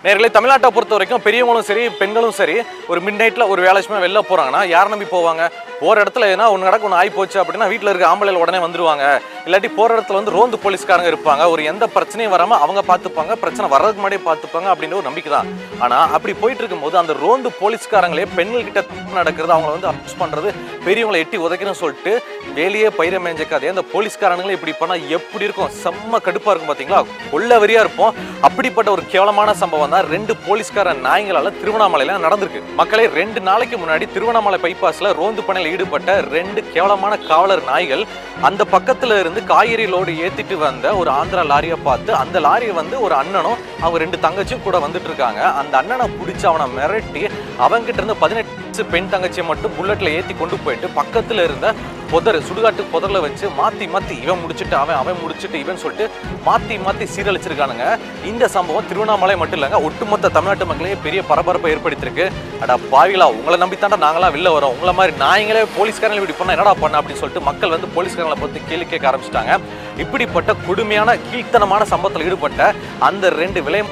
நேர்களே, தமிழ்நாட்டை பொறுத்த வரைக்கும் பெரியவங்களும் சரி பெண்களும் சரி ஒரு மிட் நைட்டில் ஒரு வேலை விஷயமா வெளில போகிறாங்கன்னா யார் நம்பி போவாங்க? போகிற இடத்துல ஏன்னா ஒன்று நடக்கும், ஒன்று ஆகி போச்சு அப்படின்னா வீட்டில் இருக்க ஆம்பளையில் உடனே வந்துடுவாங்க. இல்லாட்டி போகிற இடத்துல வந்து ரோந்து போலீஸ்காரங்க இருப்பாங்க, ஒரு எந்த பிரச்சனையும் வராமல் அவங்க பார்த்துப்பாங்க, பிரச்சனை வர்றதுக்கு முன்னாடியே பார்த்துப்பாங்க அப்படின்ற ஒரு நம்பிக்கை தான். ஆனால் அப்படி போயிட்டு இருக்கும்போது அந்த ரோந்து போலீஸ்காரங்களே பெண்கள் கிட்ட நடக்கிறது, அவங்கள வந்து அரெஸ்ட் பண்ணுறது, பெரியவங்களை எட்டி உதைக்கணும்னு சொல்லிட்டு வேலையே பயிர மேஞ்சக்காதே அந்த போலீஸ்காரங்களே இப்படி பண்ணால் எப்படி இருக்கும்? செம்ம கடுப்பாக இருக்கும் பார்த்தீங்களா? கொள்ள வெறியாக இருப்போம். அப்படிப்பட்ட ஒரு கேவலமான சம்பவம் தான் 2 போலீஸ்கார நாய்களால திருவண்ணாமலையில நடந்திருக்கு. மக்களே, 2 நாளைக்கு முன்னாடி திருவண்ணாமலை பைபாஸ்ல ரோந்து பணியில் ஈடுபட்ட 2 கேவலமான காவலர் நாய்கள் அந்த பக்கத்துல இருந்து காய்கறி லோடு ஏத்திட்டு வந்த ஒரு ஆந்திரா லாரியை பார்த்து அந்த லாரியை வந்து ஒரு அண்ணனும் அவங்க 2 தங்கச்சியும் கூட வந்துட்டு இருக்காங்க. அந்த அண்ணனை பிடிச்சி அவனை மிரட்டி அவங்கிட்ட இருந்து 18 பெண் தங்கச்சியை மட்டும் புல்லட்ல ஏத்தி கொண்டு போயிட்டு பக்கத்துல இருந்த சுடுகாட்டு புதர்ல வச்சு மாத்தி மாத்தி இவன் முடிச்சுட்டு அவன் முடிச்சுட்டு இவன் சொல்லிட்டு மாத்தி மாத்தி சீரழிச்சிருக்கானுங்க. இந்த சம்பவம் திருவண்ணாமலை மட்டும் இல்லைங்க, ஒட்டுமொத்த தமிழ்நாட்டு மக்களையே பெரிய பரபரப்பை ஏற்படுத்தியிருக்கு. அடா பாவிகளா, உங்களை நம்பித்தாண்டா நாங்களாம் வெளில வரோம், உங்களை மாதிரி நாய்களே போலீஸ்காரங்களை இப்படி பண்ணா என்னடா பண்ண அப்படின்னு சொல்லிட்டு மக்கள் வந்து போலீஸ்காரங்களை பற்றி கேள்வி கேட்க ஆரம்பிச்சிட்டாங்க. இப்படிப்பட்ட கொடுமையான கீழ்த்தனமான சம்பவத்தில் ஈடுபட்ட அந்த 2 விலை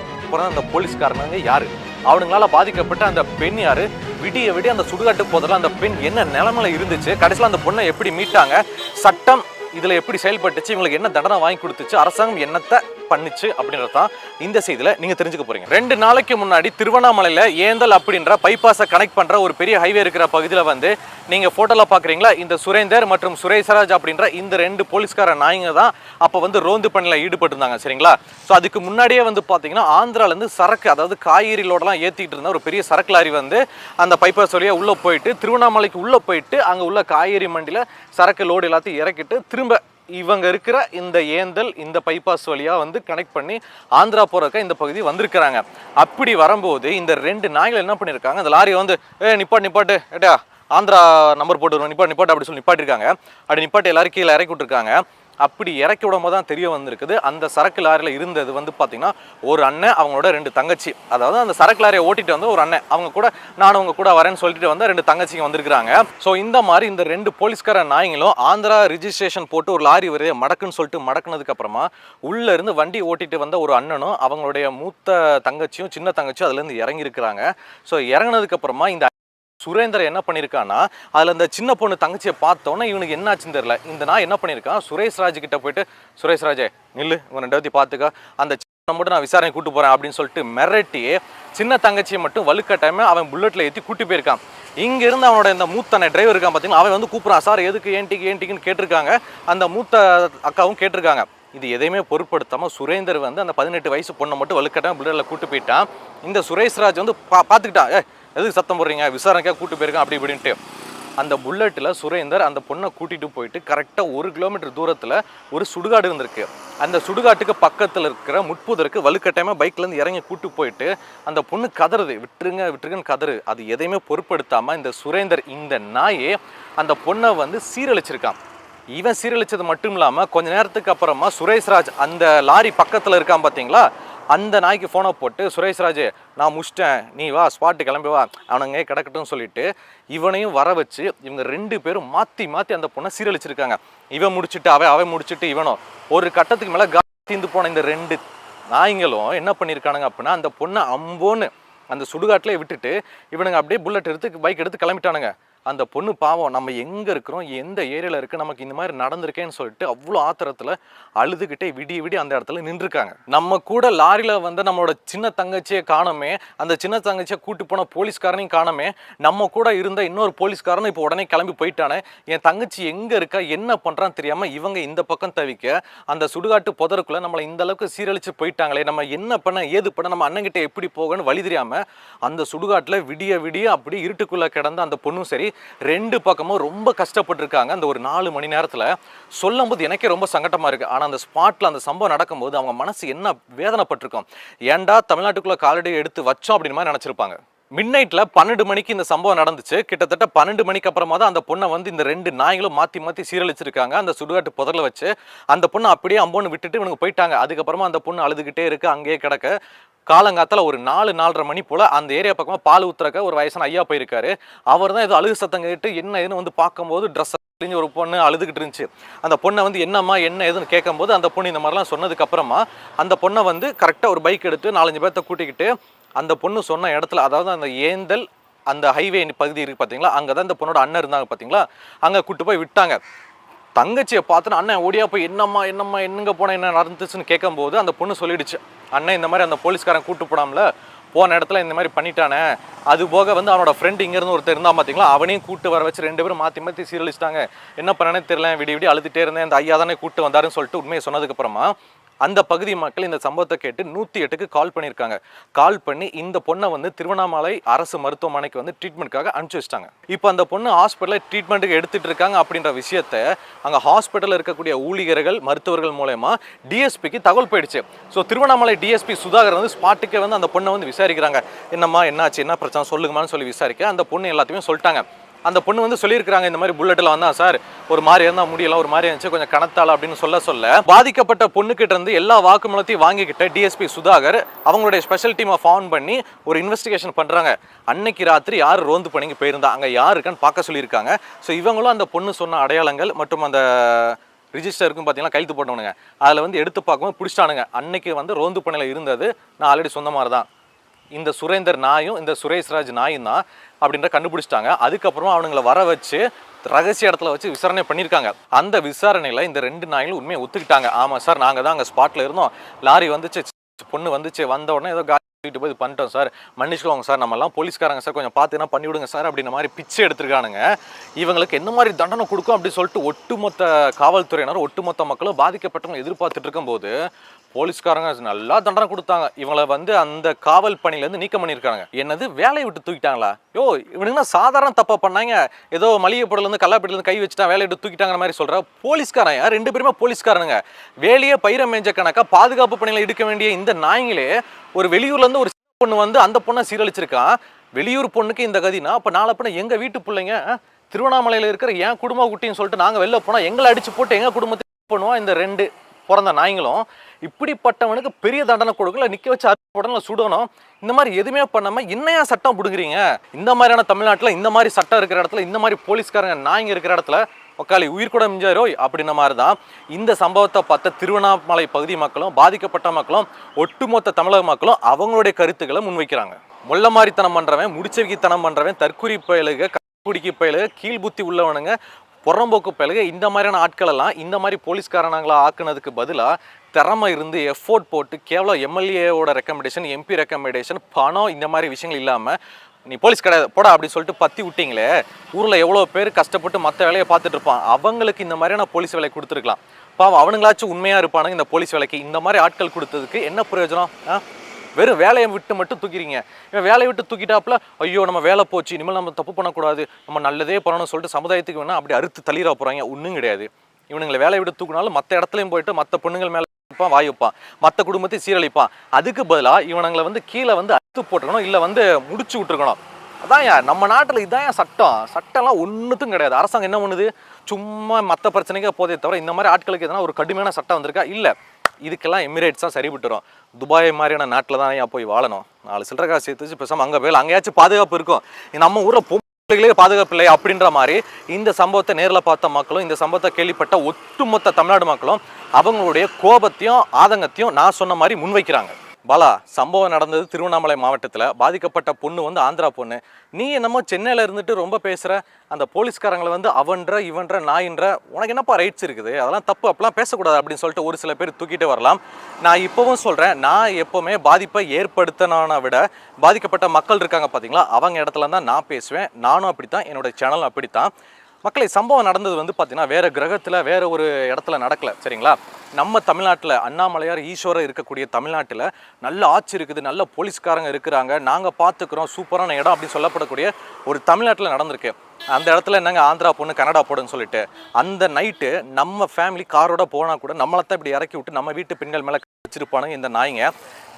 அந்த போலீஸ்காரங்க யாரு? அவனுங்களால பாதிக்கப்பட்ட அந்த பெண் யாரு? விடிய அந்த சுடுகாட்டு போதில் அந்த பெண் என்ன நிலைமையில இருந்துச்சு? கடைசியில் அந்த பொண்ணை எப்படி மீட்டாங்க? சட்டம் இதுல எப்படி செயல்பட்டுச்சு? இவங்களுக்கு என்ன தண்டனை வாங்கி கொடுத்துச்சு? அரசாங்கம் என்னத்தை பண்ணுச்சு அப்படின்றதான் இந்த செய்தியில நீங்க தெரிஞ்சுக்க போறீங்க. 2 நாளைக்கு முன்னாடி திருவண்ணாமலையில ஏந்தல் அப்படின்ற பைபாஸை கனெக்ட் பண்ற ஒரு பெரிய ஹைவே இருக்கிற பகுதியில் வந்து நீங்க போட்டோல பாக்குறீங்களா, இந்த சுரேந்தர் மற்றும் சுரேஷ்ராஜ் அப்படின்ற இந்த 2 போலீஸ்கார நாய்ங்க தான் அப்ப வந்து ரோந்து பணியில ஈடுபட்டு இருந்தாங்க. சரிங்களா? ஸோ அதுக்கு முன்னாடியே வந்து பாத்தீங்கன்னா ஆந்திரால இருந்து சரக்கு, அதாவது காய்கறி லோடெல்லாம் ஏத்திட்டு இருந்த ஒரு பெரிய சரக்கு லாரி வந்து அந்த பைபாஸ் வழியா உள்ள போயிட்டு திருவண்ணாமலைக்கு உள்ள போயிட்டு அங்க உள்ள காய்கறி மண்டியில சரக்கு லோடு எல்லாத்தையும் இறக்கிட்டு திரும்ப இவங்க இருக்கிற இந்த ஏந்தல் இந்த பைபாஸ் வழியா வந்து கனெக்ட் பண்ணி ஆந்திரா போறதுக்கு இந்த பகுதி வந்திருக்கிறாங்க. அப்படி வரும்போது இந்த 2 நாய்கள் என்ன பண்ணியிருக்காங்க, அந்த லாரியை வந்து நிப்பாட்டு ஏட்டா ஆந்திரா நம்பர் போட்டு நிப்பாட்டு அப்படி சொல்லி நிப்பாட்டிருக்காங்க. அப்படி நிப்பாட்டி எல்லாரும் கீழே இறக்கி விட்டுருக்காங்க. அப்படி இறக்கி விடும் போது தான் தெரிய வந்திருக்குது, அந்த சரக்கு லாரியில் இருந்தது வந்து பார்த்தீங்கன்னா ஒரு அண்ணன், அவங்களோட 2 தங்கச்சி. அதாவது அந்த சரக்கு லாரியை ஓட்டிட்டு வந்து ஒரு அண்ணன், அவங்க கூட நானும் அவங்க கூட வரேன்னு சொல்லிட்டு வந்து 2 தங்கச்சிங்க வந்திருக்காங்க. ஸோ இந்த மாதிரி இந்த 2 போலீஸ்கார நாய்களும் ஆந்திரா ரிஜிஸ்ட்ரேஷன் போட்டு ஒரு லாரி வரைய மடக்குன்னு சொல்லிட்டு மடக்குனதுக்கு அப்புறமா உள்ள இருந்து வண்டி ஓட்டிட்டு வந்த ஒரு அண்ணனும் அவங்களுடைய மூத்த தங்கச்சியும் சின்ன தங்கச்சியும் அதுல இருந்து இறங்கி இருக்கிறாங்க. ஸோ இறங்கினதுக்கு அப்புறமா இந்த சுரேந்தர் என்ன பண்ணியிருக்கான்னா, அதில் அந்த சின்ன பொண்ணு தங்கச்சியை பார்த்தோன்னே இவனுக்கு என்ன ஆச்சுன்னு தெரியல, இந்த நான் என்ன பண்ணியிருக்கான், சுரேஷ்ராஜ் கிட்ட போயிட்டு சுரேஷ்ராஜே நில்லு, இவன் 2 பார்த்துக்க, அந்த சின்ன மட்டும் நான் விசாரணை கூட்டு போகிறேன் அப்படின்னு சொல்லிட்டு மிரட்டி சின்ன தங்கச்சியை மட்டும் வலுக்கட்டாயமே அவன் புல்லட்டில் ஏற்றி கூட்டி போயிருக்கான். இங்கேருந்து அவனோட இந்த மூத்தனை டிரைவர் இருக்கான் பார்த்தீங்கன்னா, அவன் வந்து கூப்பிட்றான், சார் எதுக்கு ஏன்டிக்குன்னு கேட்டிருக்காங்க. அந்த மூத்த அக்காவும் கேட்டிருக்காங்க. இது எதையுமே பொருட்படுத்தாமல் சுரேந்தர் வந்து அந்த 18 வயசு பொண்ணை மட்டும் வலுக்கட்டாமல் புல்லட்டில் கூட்டு போயிட்டான். இந்த சுரேஷ்ராஜ் வந்து பார்த்துக்கிட்டான், எதுக்கு சத்தம் போடுறீங்க, விசாரணைக்காக கூட்டு போயிருக்கான் அப்படி இப்படின்ட்டு. அந்த புல்லட்டில் சுரேந்தர் அந்த பொண்ணை கூட்டிகிட்டு போயிட்டு கரெக்டாக 1 கிலோமீட்டர் தூரத்தில் ஒரு சுடுகாடு இருந்திருக்கு. அந்த சுடுகாட்டுக்கு பக்கத்தில் இருக்கிற முட்புதருக்கு வலுக்கட்டாயமாக பைக்லேருந்து இறங்கி கூட்டு போயிட்டு அந்த பொண்ணு கதறுது, விட்டுருங்கன்னு கதறு. அது எதையுமே பொருட்படுத்தாமல் இந்த சுரேந்தர் இந்த நாயே அந்த பொண்ணை வந்து சீரழிச்சிருக்கான். இவன் சீரழிச்சது மட்டும் இல்லாமல் கொஞ்ச நேரத்துக்கு அப்புறமா சுரேஷ்ராஜ் அந்த லாரி பக்கத்தில் இருக்கான் பார்த்தீங்களா, அந்த நாய்க்கு ஃபோனை போட்டு, சுரேஷ்ராஜ் நான் முடிச்சிட்டேன், நீ வா ஸ்பாட்டு கிளம்பி வா, அவனுங்க கிடக்கட்டும் சொல்லிட்டு இவனையும் வர வச்சு இவங்க 2 பேரும் மாற்றி மாற்றி அந்த பொண்ணை சீரழிச்சிருக்காங்க. இவன் முடிச்சுட்டு அவன் முடிச்சுட்டு இவனும் ஒரு கட்டத்துக்கு மேலே தீந்து போன இந்த 2 நாய்களும் என்ன பண்ணியிருக்கானுங்க அப்படின்னா, அந்த பொண்ணை அம்போன்னு அந்த சுடுகாட்டிலே விட்டுட்டு இவனுங்க அப்படியே புல்லட் எடுத்து பைக் எடுத்து கிளம்பிட்டானுங்க. அந்த பொண்ணு பாவம், நம்ம எங்கே இருக்கிறோம், எந்த ஏரியாவில் இருக்குது, நமக்கு இந்த மாதிரி நடந்திருக்கேன்னு சொல்லிட்டு அவ்வளோ ஆத்திரத்தில் அழுதுகிட்டே விடிய அந்த இடத்துல நின்றுருக்காங்க. நம்ம கூட லாரியில் வந்து நம்மளோட சின்ன தங்கச்சியை காணமே, அந்த சின்ன தங்கச்சியை கூட்டு போன போலீஸ்காரனையும் காணமே, நம்ம கூட இருந்த இன்னொரு போலீஸ்காரனும் இப்போ உடனே கிளம்பி போயிட்டானே, என் தங்கச்சி எங்கே இருக்கா என்ன பண்ணுறான்னு தெரியாமல் இவங்க இந்த பக்கம் தவிக்க அந்த சுடுகாட்டு புதருக்குள்ளே நம்மளை இந்த அளவுக்கு சீரழிச்சு போயிட்டாங்களே, நம்ம என்ன பண்ண ஏது பண்ண, நம்ம அண்ணங்கிட்ட எப்படி போகணும்னு வழி தெரியாமல் அந்த சுடுகாட்டில் விடிய அப்படி இருட்டுக்குள்ளே கிடந்த அந்த பொண்ணும் சரி 2 பக்கமும் ரொம்ப கஷ்டப்பட்டிருக்காங்க. அந்த ஒரு 4 மணி நேரத்தில் சொல்லும் போது எனக்கே ரொம்ப சங்கடமாக இருக்குது. ஆனால் அந்த ஸ்பாட்டில் அந்த சம்பவம் நடக்கும்போது அவங்க மனசு என்ன வேதனைப்பட்டிருக்கும், ஏன்டா தமிழ்நாட்டுக்குள்ளே காலடி எடுத்து வச்சோம் அப்படின்னு மாதிரி நினச்சிருப்பாங்க. மிட் நைட்டில் 12 மணிக்கு இந்த சம்பவம் நடந்துச்சு. கிட்டத்தட்ட 12 மணிக்கு அப்புறமா தான் அந்த பொண்ணை வந்து இந்த 2 நாய்களும் மாற்றி சீரழிச்சிருக்காங்க. அந்த சுடுகாட்டு புதரில் வச்சு அந்த பொண்ணை அப்படியே அம்போன்னு விட்டுட்டு இவனுக்கு போயிட்டாங்க. அதுக்கப்புறமா அந்த பொண்ணு அழுதுகிட்டே இருக்கு, அங்கேயே கிடக்க. காலங்காத்தில் ஒரு 4-4:30 மணி போல் அந்த ஏரியா பக்கமாக பால் ஊத்துறக்க ஒரு வயசான ஐயா போயிருக்காரு. அவர் தான் ஏதோ அழுகு சத்தம் கேட்டு என்ன ஏதுன்னு வந்து பார்க்கும்போது ட்ரெஸ் கிழிஞ்சு ஒரு பொண்ணு அழுதுகிட்டு இருந்துச்சு. அந்த பொண்ணை வந்து என்னம்மா என்ன ஏதுன்னு கேட்கும்போது அந்த பொண்ணு இந்த மாதிரிலாம் சொன்னதுக்கு அப்புறமா அந்த பொண்ணை வந்து கரெக்டாக ஒரு பைக் எடுத்து 4-5 பேர்த்த கூட்டிக்கிட்டு அந்த பொண்ணு சொன்ன இடத்துல, அதாவது அந்த ஏந்தல் அந்த ஹைவே பகுதி இருக்குது பார்த்தீங்களா, அங்கே தான் இந்த பொண்ணோட அண்ணன் இருந்தாங்க பார்த்தீங்களா, அங்கே கூட்டு போய் விட்டாங்க. தங்கச்சியை பார்த்துட்டு அண்ணன் ஓடியா போய் என்னம்மா என்னங்க போனால் என்ன நடந்துச்சுன்னு கேட்கும்போது அந்த பொண்ணு சொல்லிடுச்சு, அண்ணன் இந்த மாதிரி அந்த போலீஸ்காரன் கூட்டு போடாமல போன இடத்துல இந்த மாதிரி பண்ணிட்டானே, அது போக வந்து அவனோட ஃப்ரெண்ட் இங்கேருந்து ஒருத்தர் இருந்தால் பார்த்தீங்களா, அவனையும் கூட்டு வர வச்சு 2 பேரும் மாற்றி சீரழிச்சிட்டாங்க, என்ன பண்ணனே தெரியல, விடி அழுதுகிட்டே இருந்தேன், அந்த ஐயா தானே கூட்டு வந்தாருன்னு சொல்லிட்டு உண்மையை சொன்னதுக்கப்புறமா அந்த பகுதி மக்கள் இந்த சம்பவத்தை கேட்டு 108க்கு கால் பண்ணியிருக்காங்க. கால் பண்ணி இந்த பொண்ணை வந்து திருவண்ணாமலை அரசு மருத்துவமனைக்கு வந்து ட்ரீட்மெண்ட்காக அனுப்பிச்சு வச்சிட்டாங்க. இப்போ அந்த பொண்ணு ஹாஸ்பிட்டலில் ட்ரீட்மெண்ட்டுக்கு எடுத்துட்டு இருக்காங்க அப்படின்ற விஷயத்த அங்கே ஹாஸ்பிட்டலில் இருக்கக்கூடிய ஊழியர்கள் மருத்துவர்கள் மூலமா டிஎஸ்பிக்கு தகவல் போயிடுச்சு. ஸோ திருவண்ணாமலை டிஎஸ்பி சுதாகர் வந்து ஸ்பாட்டுக்கே வந்து அந்த பொண்ணை வந்து விசாரிக்கிறாங்க. என்னம்மா என்னாச்சு, என்ன பிரச்சனை சொல்லுங்கம்மான்னு சொல்லி விசாரிக்க அந்த பொண்ணு எல்லாத்தையுமே சொல்லிட்டாங்க. அந்த பொண்ணு வந்து சொல்லியிருக்கிறாங்க, இந்த மாதிரி புல்லட்டில் வந்தா சார் ஒரு மாதிரி இருந்தால் முடியலாம், ஒரு மாதிரி இருந்துச்சு, கொஞ்சம் கணத்தால அப்படின்னு சொல்ல பாதிக்கப்பட்ட பொண்ணுக்கிட்ட இருந்து எல்லா வாக்குமூலத்தையும் வாங்கிக்கிட்ட டிஎஸ்பி சுதாகர் அவங்களுடைய ஸ்பெஷல் டீமை ஃபார்ம் பண்ணி ஒரு இன்வெஸ்டிகேஷன் பண்ணுறாங்க. அன்னைக்கு ராத்திரி யார் ரோந்து பணிக்கு போயிருந்தா, அங்கே யார் இருக்கான்னு பார்க்க சொல்லியிருக்காங்க. ஸோ இவங்களும் அந்த பொண்ணு சொன்ன அடையாளங்கள் மற்றும் அந்த ரிஜிஸ்டர் இருக்கும் பார்த்தீங்கன்னா கைது போட்டவனுங்க, அதில் வந்து எடுத்து பார்க்கும்போது பிடிச்சிட்டானுங்க. அன்னைக்கு வந்து ரோந்து பணியில் இருந்தது நான் ஆல்ரெடி சொன்ன மாதிரி தான் இந்த சுரேந்தர் நாயும் இந்த சுரேஷ்ராஜ் நாயும் தான் அப்படின்ற கண்டுபிடிச்சிட்டாங்க. அதுக்கப்புறமா அவனுங்களை வர வச்சு ரகசிய இடத்துல வச்சு விசாரணை பண்ணியிருக்காங்க. அந்த விசாரணையில் இந்த 2 நாய்களும் உண்மையை ஒத்துக்கிட்டாங்க. ஆமாம் சார், நாங்கள் தான் அங்கே ஸ்பாட்டில் இருந்தோம், லாரி வந்துச்சு, பொண்ணு வந்துச்சு, வந்த உடனே ஏதோ காட்டிட்டு போய் பண்ணிட்டோம் சார், மன்னிச்சுக்கோங்க சார், நம்மலாம் போலீஸ்காரங்க சார், கொஞ்சம் பார்த்துனா பண்ணி விடுங்க சார் அப்படின்ற மாதிரி பிச்சை எடுத்துருக்கானுங்க. இவங்களுக்கு என்ன மாதிரி தண்டனை கொடுக்கும் அப்படின்னு சொல்லிட்டு ஒட்டுமொத்த காவல்துறையினர் ஒட்டுமொத்த மக்களும் பாதிக்கப்பட்டவங்க எதிர்பார்த்துட்டு இருக்கும்போது போலீஸ்காரங்க நல்லா தண்டனை கொடுத்தாங்க. இவங்களை வந்து அந்த காவல் பணியிலேருந்து நீக்கம் பண்ணியிருக்காங்க. என்னது வேலையை விட்டு தூக்கிட்டாங்களா? யோ இவனுங்கன்னா சாதாரண தப்பா பண்ணாங்க, ஏதோ மளிகை பொருள்லேருந்து கல்லாப்பேட்டிலேருந்து கை வச்சுட்டா வேலையை விட்டு தூக்கிட்டாங்கிற மாதிரி சொல்கிற போலீஸ்காரன் 2 பேருமே போலீஸ்காரனுங்க. வேலையே பயிர மேஞ்ச கணக்கா பாதுகாப்பு பணியில் எடுக்க வேண்டிய இந்த நாய்களே ஒரு வெளியூர்லேருந்து ஒரு பொண்ணு வந்து அந்த பொண்ணை சீரழிச்சிருக்கான். வெளியூர் பொண்ணுக்கு இந்த கதினா அப்போ நாளை பண்ண எங்கள் வீட்டு பிள்ளைங்க திருவண்ணாமலையில் இருக்கிற என் குடும்ப குட்டின்னு சொல்லிட்டு நாங்கள் வெளில போனால் எங்களை அடிச்சு போட்டு எங்கள் குடும்பத்தை பண்ணுவோம். இந்த 2 பிறந்த நாய்களும் இப்படிப்பட்டவனுக்கு பெரிய தண்டனை கொடுக்கல, நிற்க வச்சு உடனே சுடணும். இந்த மாதிரி எதுவுமே பண்ணாமல் என்னையா சட்டம் பிடுங்குறீங்க? இந்த மாதிரியான தமிழ்நாட்டில் இந்த மாதிரி சட்டம் இருக்கிற இடத்துல, இந்த மாதிரி போலீஸ்காரங்க நாய்ங்க இருக்கிற இடத்துல உக்காளி உயிர் கூட மிஞ்சாரோய் அப்படின்ன மாதிரி தான் இந்த சம்பவத்தை பார்த்த திருவண்ணாமலை பகுதி மக்களும் பாதிக்கப்பட்ட மக்களும் ஒட்டுமொத்த தமிழக மக்களும் அவங்களுடைய கருத்துக்களை முன்வைக்கிறாங்க. முள்ள மாதிரித்தனம் பண்ணுறவன், முடிச்சவிக்கித்தனம் பண்ணுறவன், தற்குறி பயலுக, குடிக்கி பயலுக, கீழ்புத்தி உள்ளவனுங்க, புறம்போக்கு பயலுக, இந்த மாதிரியான ஆட்களெல்லாம் இந்த மாதிரி போலீஸ்காரனாங்களா ஆக்குனதுக்கு பதிலாக திறமை இருந்து எஃபோர்ட் போட்டு கேவலம் எம்எல்ஏவோட ரெக்கமெண்டேஷன், எம்பி ரெக்கமெண்டேஷன், பணம், இந்த மாதிரி விஷயங்கள் இல்லாமல் நீ போலீஸ் கிடையாது போடா அப்படின்னு சொல்லிட்டு பற்றி விட்டீங்களே, ஊரில் எவ்வளோ பேர் கஷ்டப்பட்டு மற்ற வேலையை பார்த்துட்டு இருப்பான், அவங்களுக்கு இந்த மாதிரியான போலீஸ் வேலை கொடுத்துருக்கலாம். பாவம் அவனுங்களாச்சும் உண்மையாக இருப்பானுங்க இந்த போலீஸ் வேலைக்கு. இந்த மாதிரி ஆட்கள் கொடுத்ததுக்கு என்ன பிரயோஜனம்? வெறும் வேலையை விட்டு மட்டும் தூக்கிறீங்க. இவன் வேலையை விட்டு தூக்கிட்டாப்புல ஐயோ நம்ம வேலை போச்சு, இனிமேல் நம்ம தப்பு பண்ணக்கூடாது, நம்ம நல்லதே பண்ணணும்னு சொல்லிட்டு சமுதாயத்துக்கு வேணால் அப்படி அறுத்து தள்ளிட போகிறாங்க. ஒன்றும் கிடையாது. இவனுங்களை வேலையை விட்டு தூக்கினாலும் மற்ற இடத்துலையும் போயிட்டு மற்ற பொண்ணுங்கள் மேலே வாய் வைப்பான், மற்ற குடும்பத்தை சீரழிப்பான். அதுக்கு பதிலாக இவனுங்களை வந்து கீழே வந்து அறுத்து போட்டுருக்கணும், இல்லை வந்து முடிச்சு விட்டுருக்கணும். அதான் நம்ம நாட்டில் இதான் சட்டம்லாம் ஒன்றுத்தும் கிடையாது. அரசாங்கம் என்ன பண்ணுது, சும்மா மற்ற பிரச்சனைக்கே போதே தவிர இந்த மாதிரி ஆட்களுக்கு எதனா ஒரு கடுமையான சட்டம் வந்திருக்கா? இல்லை. இதுக்கெல்லாம் எமிரேட்ஸ் தான் சரிவிட்டுரும். துபாய் மாதிரியான நாட்டில் தான் ஏன் போய் வாழணும்? 4 சில்லற காசு சேர்த்து பேசாமல் அங்கே போய் அங்கேயாச்சும் பாதுகாப்பு இருக்கும். நம்ம ஊரில் பொம்பளைகளே பாதுகாப்பு இல்லை அப்படின்ற மாதிரி இந்த சம்பவத்தை நேரில் பார்த்த மக்களும் இந்த சம்பவத்தை கேள்விப்பட்ட ஒட்டுமொத்த தமிழ்நாடு மக்களும் அவங்களுடைய கோபத்தையும் ஆதங்கத்தையும் நான் சொன்ன மாதிரி முன்வைக்கிறாங்க. பாலா, சம்பவம் நடந்தது திருவண்ணாமலை மாவட்டத்தில். பாதிக்கப்பட்ட பொண்ணு வந்து ஆந்திரா பொண்ணு. நீ என்னமோ சென்னையில் இருந்துட்டு ரொம்ப பேசுகிற, அந்த போலீஸ்காரங்களை வந்து அவன்ற இவன்ற நாயின்ற, உனக்கு என்னப்பா ரைட்ஸ் இருக்குது? அதெல்லாம் தப்பு, அப்படிலாம் பேசக்கூடாது அப்படின்னு சொல்லிட்டு ஒரு சில பேர் தூக்கிட்டு வரலாம். நான் இப்போவும் சொல்கிறேன், நான் எப்போவுமே பாதிப்பை ஏற்படுத்தினான விட பாதிக்கப்பட்ட மக்கள் இருக்காங்க பார்த்தீங்களா, அவங்க இடத்துல தான் நான் பேசுவேன். நானும் அப்படித்தான், என்னோடய சேனலும் அப்படித்தான். மக்களை, சம்பவம் நடந்தது வந்து பார்த்தீங்கன்னா வேறு கிரகத்தில் வேறு ஒரு இடத்துல நடக்கலை, சரிங்களா? நம்ம தமிழ்நாட்டில் அண்ணாமலையார் ஈஸ்வரர் இருக்கக்கூடிய தமிழ்நாட்டில் நல்ல ஆட்சி இருக்குது, நல்ல போலீஸ்காரங்க இருக்கிறாங்க, நாங்கள் பார்த்துக்குறோம், சூப்பரான இடம் அப்படின்னு சொல்லப்படக்கூடிய ஒரு தமிழ்நாட்டில் நடந்திருக்கு. அந்த இடத்துல என்னங்க ஆந்திரா பொண்ணு கனடா போடுன்னு சொல்லிட்டு அந்த நைட்டு நம்ம ஃபேமிலி காரோட போனால் கூட நம்மளை தான் இப்படி இறக்கி விட்டு நம்ம வீட்டு பெண்கள் மேலே வச்சிருப்பானுங்க இந்த நாய்ங்க.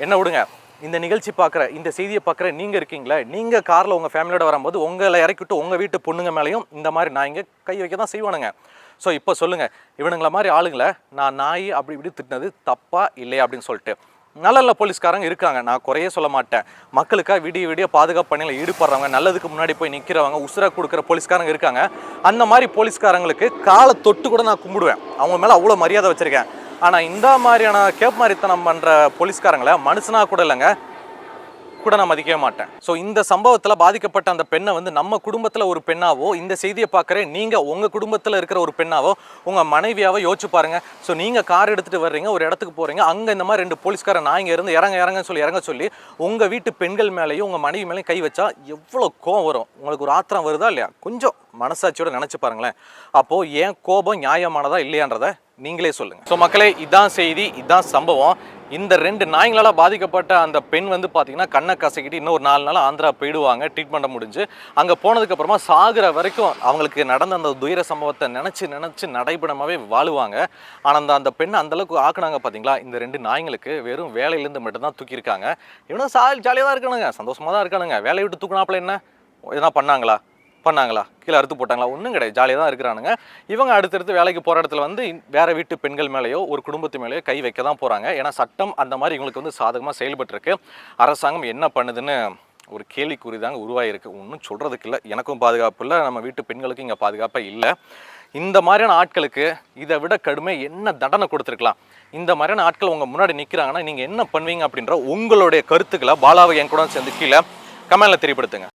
என்ன விடுங்க, இந்த நிகழ்ச்சி பார்க்குற, இந்த செய்தியை பார்க்குற நீங்கள் இருக்கீங்களே, நீங்கள் காரில் உங்கள் ஃபேமிலியோட வரும்போது உங்களை இறக்கிவிட்டு உங்கள் வீட்டு பொண்ணுங்க மேலேயும் இந்த மாதிரி நாய்ங்க கை வைக்க தான் செய்வானுங்க. ஸோ இப்போ சொல்லுங்கள், இவனுங்களை மாதிரி ஆளுங்களை நான் நாய் அப்படி இப்படி திட்டினது தப்பா இல்லையா அப்படின்னு சொல்லிட்டு. நல்ல போலீஸ்காரங்க இருக்காங்க, நான் குறையே சொல்ல மாட்டேன். மக்களுக்காக விடிய பாதுகாப்பு பணியில் ஈடுபடுறவங்க, நல்லதுக்கு முன்னாடி போய் நிற்கிறவங்க, உசுரை கொடுக்குற போலீஸ்காரங்க இருக்காங்க. அந்த மாதிரி போலீஸ்காரங்களுக்கு காலை தொட்டு கூட நான் கும்பிடுவேன், அவங்க மேலே அவ்வளோ மரியாதை வச்சுருக்கேன். ஆனால் இந்த மாதிரியான கேப் மாதிரித்தனம் பண்ணுற போலீஸ்காரங்களை மனுஷனாக கூட இல்லைங்க, கூட நான் மதிக்கவே மாட்டேன். ஸோ இந்த சம்பவத்தில் பாதிக்கப்பட்ட அந்த பெண்ணை வந்து நம்ம குடும்பத்தில் ஒரு பெண்ணாவோ, இந்த செய்தியை பார்க்குற நீங்கள் உங்கள் குடும்பத்தில் இருக்கிற ஒரு பெண்ணாவோ, உங்கள் மனைவியாவோ யோசிச்சு பாருங்க. ஸோ நீங்கள் கார் எடுத்துகிட்டு வர்றீங்க, ஒரு இடத்துக்கு போகிறீங்க, அங்கே இந்த மாதிரி 2 போலீஸ்காரன் நான் இங்கே இருந்து இறங்க சொல்லி உங்கள் வீட்டு பெண்கள் மேலேயும் உங்கள் மனைவி மேலேயும் கை வச்சா எவ்வளோ கோவம் வரும். உங்களுக்கு ஒரு ஆத்திரம் வருதா இல்லையா? கொஞ்சம் மனசாட்சியோட நினச்சி பாருங்களேன். அப்போது ஏன் கோபம் நியாயமானதா இல்லையான்றதை நீங்களே சொல்லுங்க. ஸோ மக்களே, இதான் செய்தி, இதான் சம்பவம். இந்த 2 நாய்களால் பாதிக்கப்பட்ட அந்த பெண் வந்து பார்த்தீங்கன்னா கண்ணை கசக்கிட்டு இன்னும் ஒரு 4 நாள் ஆந்திரா போயிடுவாங்க. ட்ரீட்மெண்ட் முடிஞ்சு அங்கே போனதுக்கப்புறமா சாகிற வரைக்கும் அவங்களுக்கு நடந்த அந்த துயர சம்பவத்தை நினச்சி நடைபெறமாகவே வாழுவாங்க. ஆனால் அந்த பெண்ணை அந்தளவுக்கு ஆக்குனாங்க பார்த்தீங்களா. இந்த 2 நாய்களுக்கு வெறும் வேலையிலேருந்து மட்டும்தான் தூக்கியிருக்காங்க. இவனும் ஜாலியாக தான் இருக்கானுங்க, சந்தோஷமாக தான் இருக்கானுங்க. வேலையை விட்டு தூக்குனாப்புல என்ன எதனா பண்ணாங்களா கீழே அறுத்து போட்டாங்களா? ஒன்றும் கிடையாது, ஜாலியாக தான் இருக்கிறானுங்க. இவங்க அடுத்தடுத்து வேலைக்கு போகிற இடத்துல வந்து வேறு வீட்டு பெண்கள் மேலேயோ ஒரு குடும்பத்து மேலேயோ கை வைக்க தான் போகிறாங்க. ஏன்னா சட்டம் அந்த மாதிரி இவங்களுக்கு வந்து சாதகமாக செயல்பட்டுருக்கு. அரசாங்கம் என்ன பண்ணுதுன்னு ஒரு கேள்விக்குறி தாங்க உருவாகிருக்கு. ஒன்றும் சொல்கிறதுக்கு இல்லை. எனக்கும் பாதுகாப்பு இல்லை, நம்ம வீட்டு பெண்களுக்கும் இங்கே பாதுகாப்பாக இல்லை. இந்த மாதிரியான ஆட்களுக்கு இதை விட கடுமை என்ன தண்டனை கொடுத்துருக்கலாம்? இந்த மாதிரியான ஆட்கள் உங்கள் முன்னாடி நிற்கிறாங்கன்னா நீங்கள் என்ன பண்ணுவீங்க அப்படின்ற உங்களுடைய கருத்துக்களை பாலாவை என் கூட சேர்ந்து கீழே கமெண்ட்ல தெரியப்படுத்துங்க.